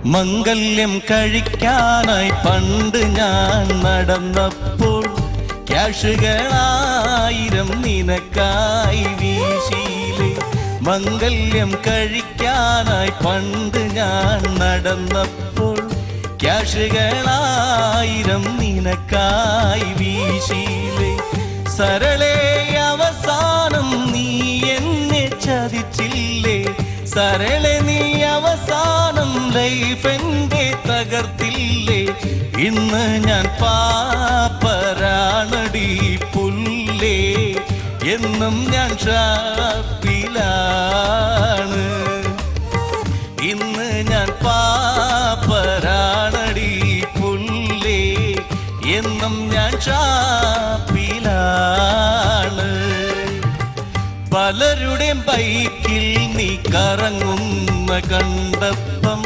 മംഗല്യം കഴിക്കാനായി പണ്ട് ഞാൻ നടന്നപ്പോൾ ക്യാഷുകളായിരം നിനക്കായി വീശിയില്ലേ. മംഗല്യം കഴിക്കാനായി പണ്ട് ഞാൻ നടന്നപ്പോൾ ക്യാഷുകളായിരം നിനക്കായി വീശിയില്ലേ. സരളേ അവസാനം നീ എന്നെ ചതിച്ചില്ലേ. സരളെ നീ അവസാനം ലൈഫ് എന്റെ തകർത്തില്ലേ. ഇന്ന് ഞാൻ പാപ്പരാണടി പുല്ലേ, എന്നും ഞാൻ ഷാപ്പിലാണ്. ഇന്ന് ഞാൻ പാപ്പരാണടി പുല്ലേ, എന്നും ഞാൻ ഷാപ്പിലാണ്. പലരുടെയും ബൈക്കിൽ നീ കറങ്ങുന്ന കണ്ടപ്പം